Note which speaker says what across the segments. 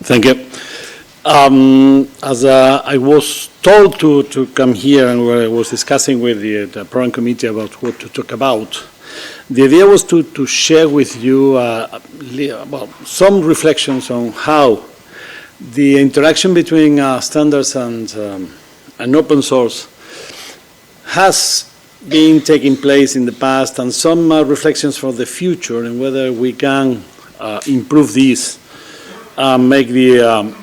Speaker 1: Thank you. As I was told to come here and where I was discussing with the program committee about what to talk about, the idea was to share with you some reflections on how the interaction between standards and open source has been taking place in the past, and some reflections for the future and whether we can improve these, make the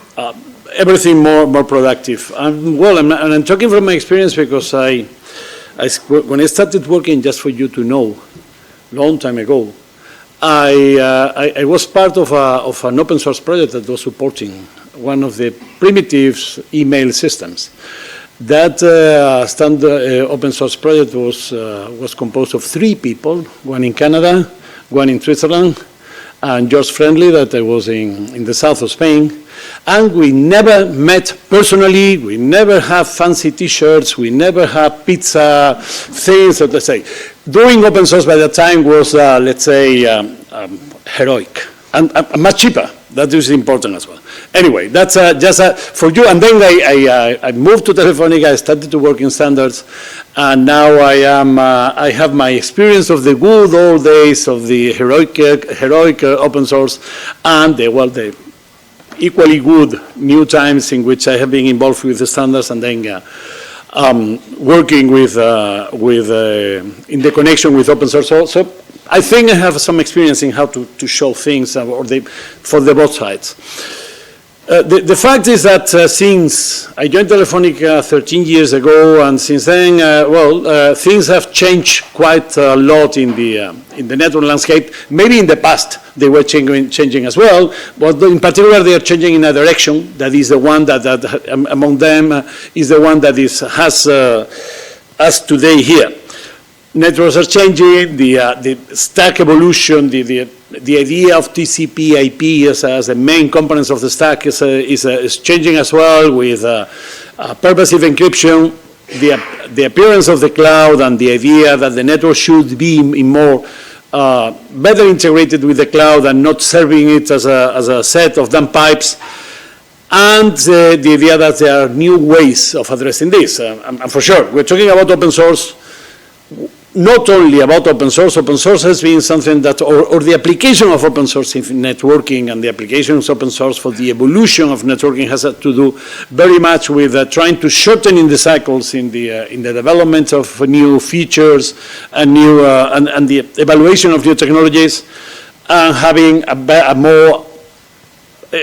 Speaker 1: everything more productive. And I'm talking from my experience because when I started working, just for you to know, long time ago, I was part of an open source project that was supporting one of the primitive email systems. That standard open source project was composed of 3 people, one in Canada, one in Switzerland, and George Friendly, that I was in the south of Spain. And we never met personally, we never have fancy t-shirts, we never have pizza things, let's say. Doing open source by that time was, let's say, heroic and much cheaper. That is important as well. Anyway, that's just for you. And then I moved to Telefonica, I started to work in standards, and now I have my experience of the good old days of the heroic open source and the equally good new times in which I have been involved with the standards and then working in the connection with open source also. I think I have some experience in how to show things for the both sides. The fact is that since I joined Telefonica 13 years ago, and since then, things have changed quite a lot in the network landscape. Maybe in the past they were changing as well, but in particular they are changing in a direction that is the one that among them is the one that has us today here. Networks are changing, the stack evolution, the idea of TCP/IP as the main components of the stack is changing as well with purposive encryption, the appearance of the cloud, and the idea that the network should be better integrated with the cloud and not serving it as a set of dumb pipes, and the idea that there are new ways of addressing this. And for sure, we're talking about open source. Not only about open source has been something that, or the application of open source in networking and the application of open source for the evolution of networking has to do very much with trying to shorten in the cycles in the development of new features and new and the evaluation of new technologies, and having a more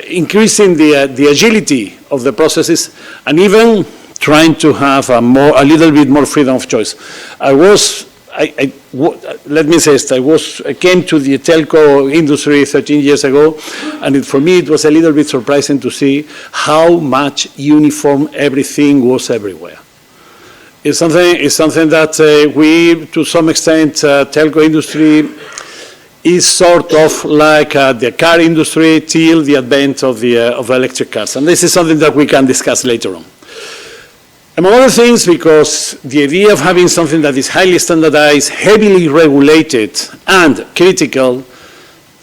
Speaker 1: increasing the agility of the processes, and even trying to have a little bit more freedom of choice. Let me say this, I came to the telco industry 13 years ago, and for me it was a little bit surprising to see how much uniform everything was everywhere. It's something that we, to some extent, telco industry is sort of like the car industry till the advent of electric cars, and this is something that we can discuss later on. Among other things, because the idea of having something that is highly standardized, heavily regulated, and critical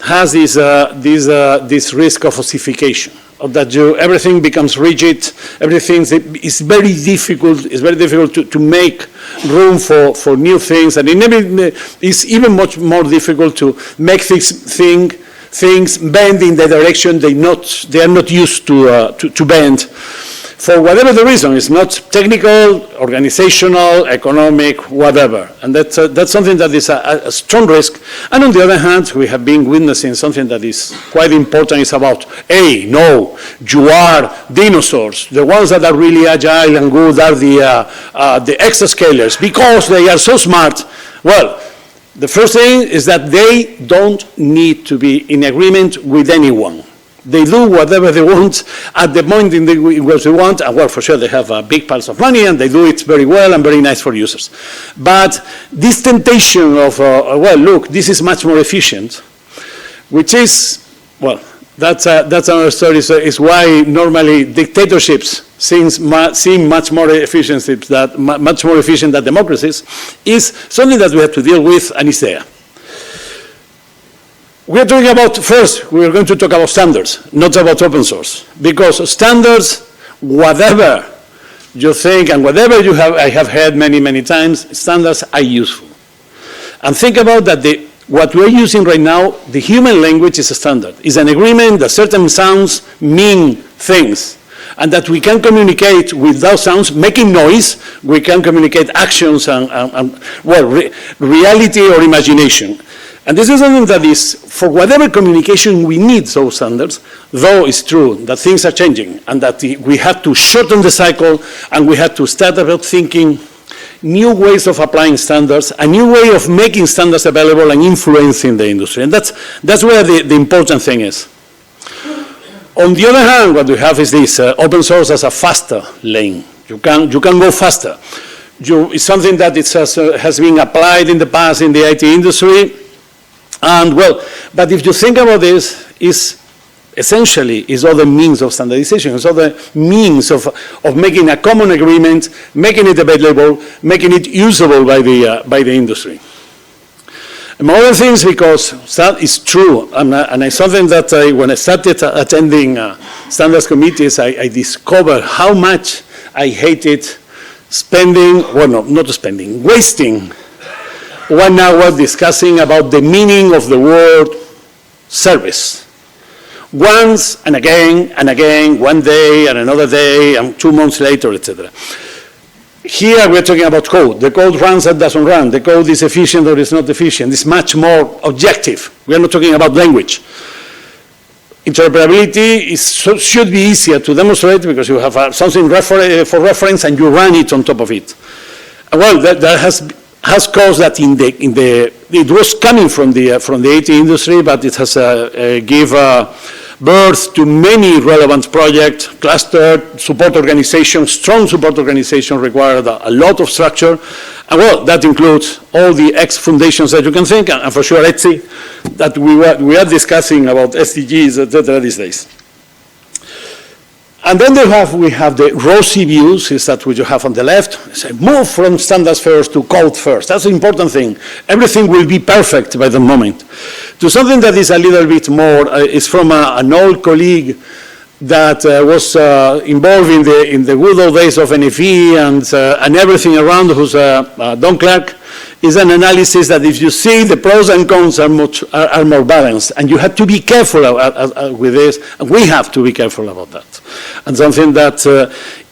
Speaker 1: has this risk of ossification, of that everything becomes rigid, everything is very difficult. It's very difficult to make room for new things, and it's even much more difficult to make things bend in the direction they are not used to bend. For whatever the reason, it's not technical, organizational, economic, whatever. And that's something that is a strong risk. And on the other hand, we have been witnessing something that is quite important. It's about, hey, no, you are dinosaurs. The ones that are really agile and good are the exascalers, because they are so smart. Well, the first thing is that they don't need to be in agreement with anyone. They do whatever they want at the point in which they want, and well, for sure they have big piles of money and they do it very well and very nice for users. But this temptation of, well, look, this is much more efficient, which is, well, that's another story. So it's why normally dictatorships seem much more efficient than democracies, is something that we have to deal with, and it's there. We're talking about, first, we're going to talk about standards, not about open source. Because standards, whatever you think and whatever you have, I have heard many, many times, standards are useful. And think about that what we're using right now, the human language is a standard. It's an agreement that certain sounds mean things, and that we can communicate with those sounds, making noise, we can communicate actions and reality or imagination. And this is something that is, for whatever communication we need those standards, though it's true that things are changing and that we have to shorten the cycle and we have to start about thinking new ways of applying standards, a new way of making standards available and influencing the industry. And that's where the important thing is. On the other hand, what we have is this open source as a faster lane. You can go faster. It's something that has been applied in the past in the IT industry. And well, but if you think about this, essentially is other means of standardization, it's other means of making a common agreement, making it available, making it usable by the industry. Among other things, because that is true, and it's something that when I started attending standards committees, I discovered how much I hated wasting 1 hour discussing about the meaning of the word service. Once and again, one day and another day, and 2 months later, etc. Here we're talking about code. The code runs and doesn't run. The code is efficient or is not efficient. It's much more objective. We are not talking about language. Interoperability should be easier to demonstrate because you have something for reference and you run it on top of it. Well, that has caused that it was coming from the IT industry, but it has given birth to many relevant projects, clustered support organizations, strong support organizations required a lot of structure. And well, that includes all the X foundations that you can think, and for sure Etsy, that we are discussing about SDGs, etc. these days. And then we have the rosy views, is that what you have on the left. Say, move from standards first to code first. That's the important thing. Everything will be perfect by the moment. To something that is a little bit more, is from an old colleague that was involved in the good old days of NFV and everything around, who's Don Clark, is an analysis that if you see the pros and cons are more balanced, and you have to be careful with this, and we have to be careful about that. And something that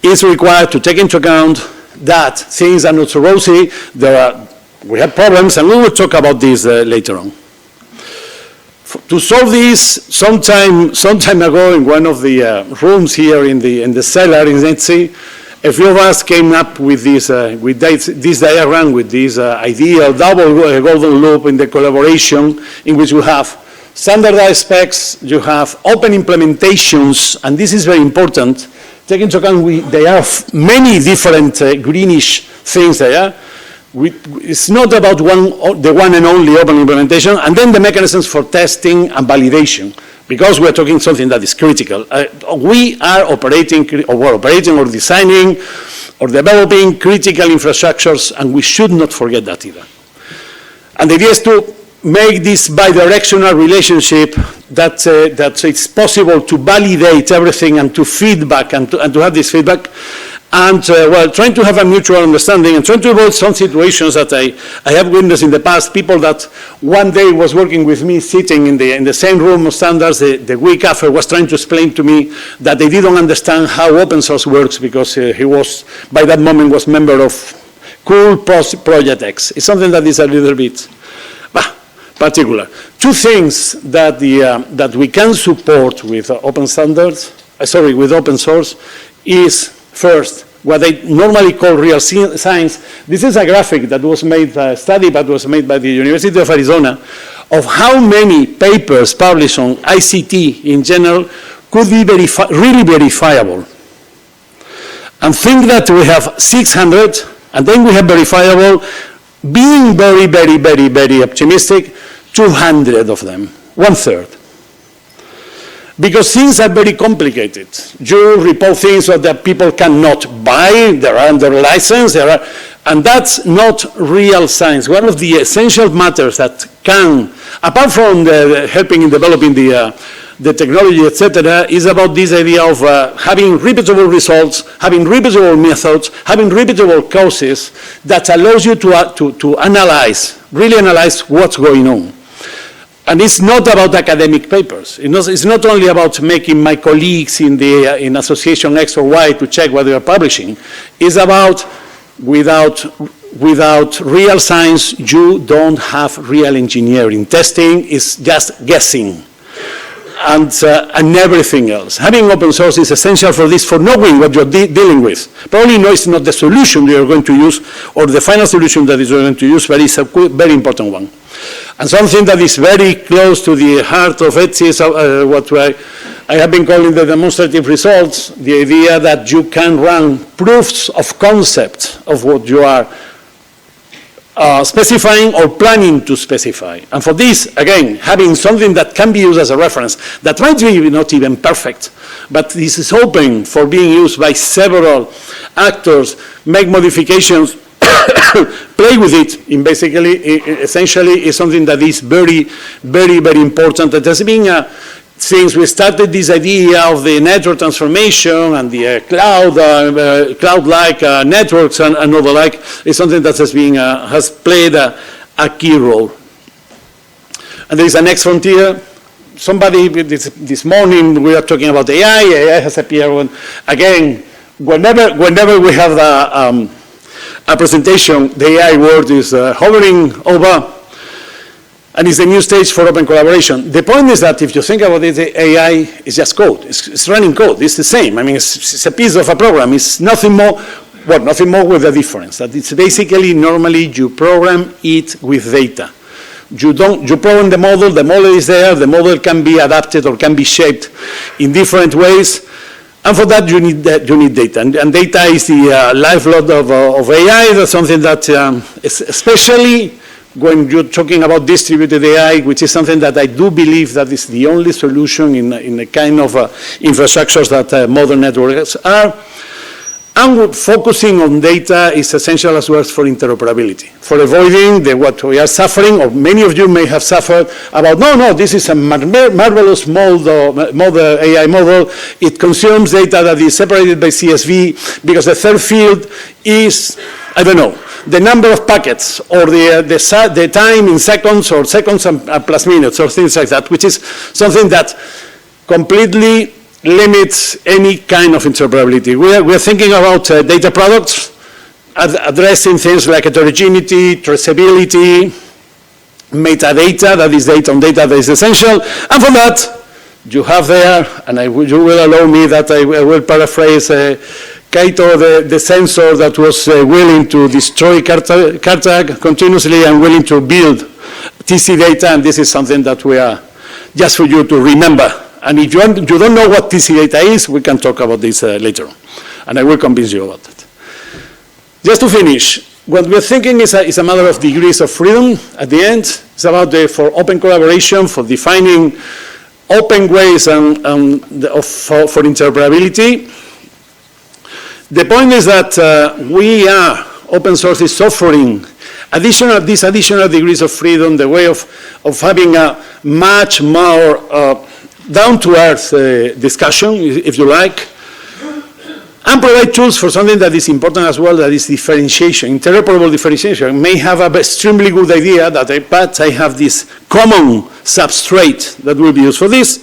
Speaker 1: is required to take into account that things are not so rosy, we have problems, and we will talk about this later on. To solve this, some time ago in one of the rooms here in the cellar in Etsy, a few of us came up with this diagram, with this ideal double golden loop in the collaboration, in which you have standardized specs, you have open implementations, and this is very important. Take into account there are many different greenish things there. It's not about the one and only open implementation, and then the mechanisms for testing and validation, because we're talking something that is critical. We are operating or designing or developing critical infrastructures, and we should not forget that either. And the idea is to make this bidirectional relationship that it's possible to validate everything and to feedback and to have this feedback. And well, trying to have a mutual understanding and trying to avoid some situations that I have witnessed in the past, people that one day was working with me sitting in the same room of standards, the week after was trying to explain to me that they didn't understand how open source works because he was, by that moment, was member of Cool Project X. It's something that is a little bit particular. Two things that we can support with open standards, with open source, is first, what they normally call real science. This is a graphic that was made, a study that was made by the University of Arizona, of how many papers published on ICT in general could be really verifiable. And think that we have 600, and then we have verifiable, being very, very, very, very optimistic, 200 of them, 1/3. Because things are very complicated. You report things that people cannot buy, they're under license, And that's not real science. One of the essential matters that can, apart from helping in developing the technology, etc., is about this idea of having repeatable results, having repeatable methods, having repeatable causes that allows you to analyze, really analyze what's going on. And it's not about academic papers. It's not only about making my colleagues in association X or Y to check what they are publishing. It's about without real science, you don't have real engineering. Testing is just guessing. And everything else. Having open source is essential for this, for knowing what you're dealing with. Probably no, it's not the solution you're going to use or the final solution that you're going to use, but it's a very important one. And something that is very close to the heart of ETSI is what I have been calling the demonstrative results, the idea that you can run proofs of concept of what you are specifying or planning to specify. And for this, again, having something that can be used as a reference, that might be not even perfect, but this is open for being used by several actors, make modifications, play with it, in basically, essentially, is something that is very, very, very important. It has been since we started this idea of the network transformation and the cloud-like networks and all the like, is something that has played a key role. And there is a next frontier. Somebody, this morning, we are talking about AI. AI has appeared. Again, whenever we have a presentation, the AI word is hovering over. And it's a new stage for open collaboration. The point is that if you think about it, AI is just code. It's running code. It's the same. I mean, it's a piece of a program. It's nothing more, well, nothing more with a difference. That it's basically, normally, you program it with data. You program the model is there, the model can be adapted or can be shaped in different ways. And for that, you need data. And data is the lifeblood of AI. That's something that, especially when you're talking about distributed AI, which is something that I do believe that is the only solution in the kind of infrastructures that modern networks are, and focusing on data is essential as well for interoperability, for avoiding what we are suffering, or many of you may have suffered about, no, this is a marvelous AI model. It consumes data that is separated by CSV because the third field is, I don't know, the number of packets or the time in seconds or seconds and plus minutes or things like that, which is something that completely limits any kind of interoperability. We're thinking about data products, addressing things like heterogeneity, traceability, metadata, that is data on data that is essential. And for that, you have there, and you will allow me that I will paraphrase Kaito, the censor that was willing to destroy Cartag continuously and willing to build TC data, and this is something that we are, just for you to remember. And if you don't know what TC data is, we can talk about this later on, and I will convince you about it. Just to finish, what we're thinking is a matter of degrees of freedom at the end. It's about for open collaboration, for defining open ways for interoperability. The point is that open source is offering these additional degrees of freedom, the way of having a much more down-to-earth discussion, if you like, and provide tools for something that is important as well, that is differentiation, interoperable differentiation. I may have an extremely good idea, but I have this common substrate that will be used for this.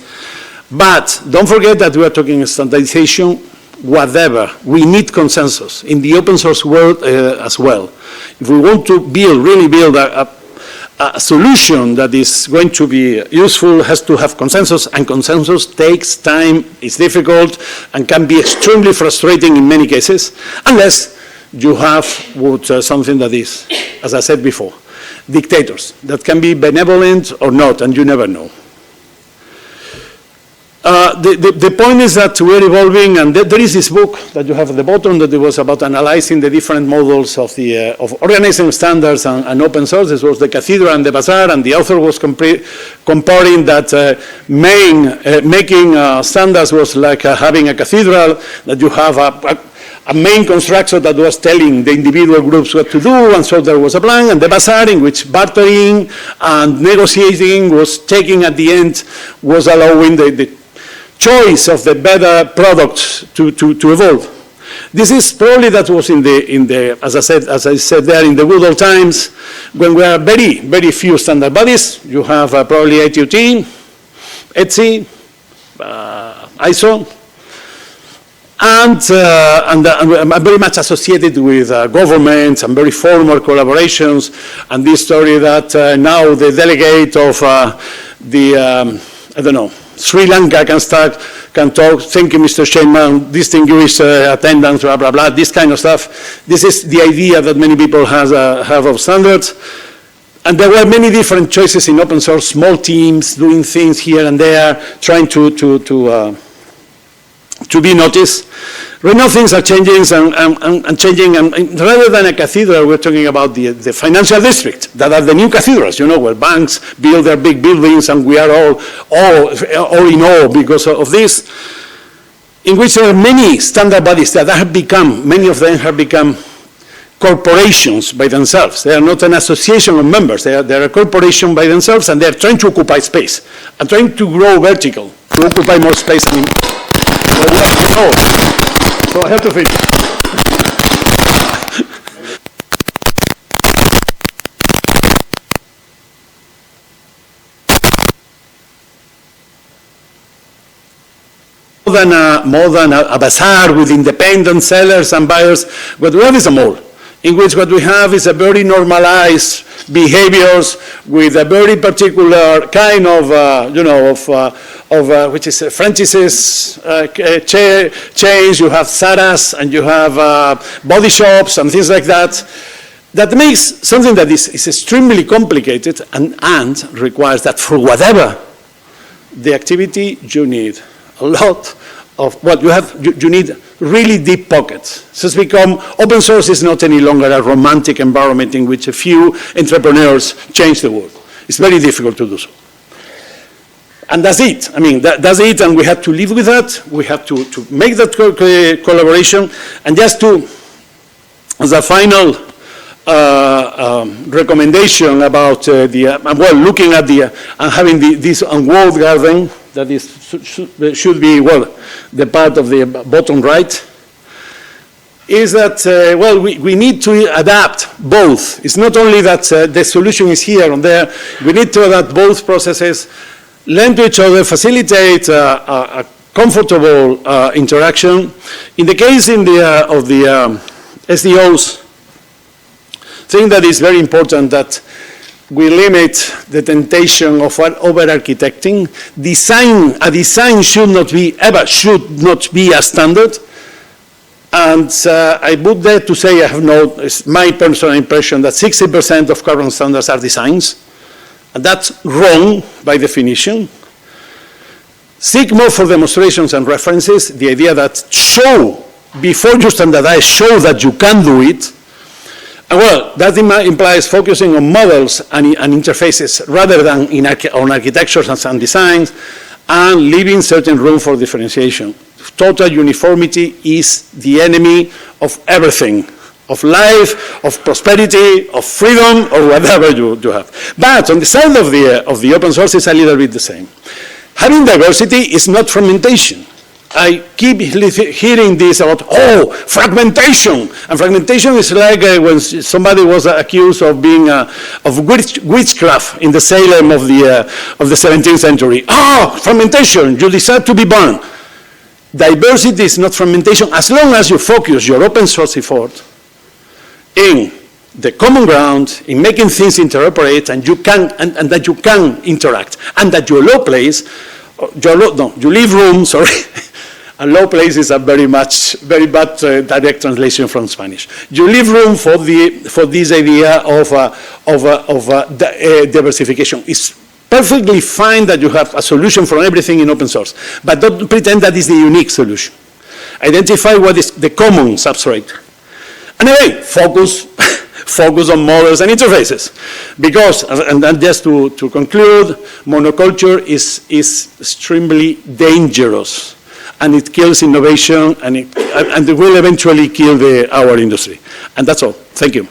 Speaker 1: But don't forget that we are talking standardization, whatever. We need consensus in the open source world as well. If we want to really build a solution that is going to be useful, has to have consensus, and consensus takes time, is difficult, and can be extremely frustrating in many cases, unless you have something that is, as I said before, dictators that can be benevolent or not, and you never know. The point is that we're evolving, and there is this book that you have at the bottom that it was about analyzing the different models of organizing standards and open source. This was the Cathedral and the Bazaar, and the author was comparing that making standards was like having a cathedral, that you have a main constructor that was telling the individual groups what to do, and so there was a plan, and the bazaar in which bartering and negotiating was taking at the end, was allowing the choice of the better products to evolve. This is probably that was in the as I said there, in the good old times, when we are very, very few standard bodies. You have probably ATUT, ETSI, ISO, and very much associated with governments and very formal collaborations, and this story that now the delegate of I don't know, Sri Lanka can talk, thank you, Mr. Chairman, distinguished attendance, blah, blah, blah, this kind of stuff. This is the idea that many people have of standards. And there were many different choices in open source, small teams doing things here and there, trying to be noticed. Right now things are changing and changing, and rather than a cathedral, we're talking about the financial district, that are the new cathedrals, you know, where banks build their big buildings, and we are all in awe because of this, in which there are many standard bodies that have become, many of them have become corporations by themselves. They are not an association of members, they are a corporation by themselves, and they are trying to occupy space, and trying to grow vertical, to occupy more space. So I have to finish. More than a bazaar with independent sellers and buyers, what we have is a mall, in which what we have is a very normalized behaviors with a very particular kind of, you know, which is franchises chains. You have Zara's and you have body shops and things like that. That makes something that is extremely complicated and requires that for whatever the activity, you need a lot of what you have. You need really deep pockets. So it's become, open source is not any longer a romantic environment in which a few entrepreneurs change the world. It's very difficult to do so. And that's it. I mean, that's it, and we have to live with that. We have to make that collaboration. And just to, as a final recommendation about well, looking at and having this unwalled garden, that is, should be, well, the part of the bottom right, is that, well, we need to adapt both. It's not only that the solution is here and there. We need to adapt both processes, learn to each other, facilitate a comfortable interaction. In the case of the SDOs, I think that it's very important that we limit the temptation of over-architecting. A design should not be a standard. And I would dare to say, I have it's my personal impression that 60% of current standards are designs. And that's wrong by definition. Seek more for demonstrations and references. The idea that before you standardize, show that you can do it. And well, that implies focusing on models and interfaces rather than on architectures and designs, and leaving certain room for differentiation. Total uniformity is the enemy of everything, of life, of prosperity, of freedom, or whatever you have. But on the side of the open source, it's a little bit the same. Having diversity is not fragmentation. I keep hearing this about, fragmentation. And fragmentation is like when somebody was accused of being of witchcraft in the Salem of the 17th century. Fragmentation, you deserve to be burned. Diversity is not fragmentation as long as you focus your open source effort in the common ground, in making things interoperate, and that you can interact, and that you leave room, sorry. A low place is a very bad direct translation from Spanish. You leave room for this idea of diversification. It's perfectly fine that you have a solution for everything in open source, but don't pretend that is the unique solution. Identify what is the common substrate. And anyway, focus on models and interfaces. Because, and then just to conclude, monoculture is extremely dangerous. and it kills innovation, and it will eventually kill our industry. And that's all. Thank you.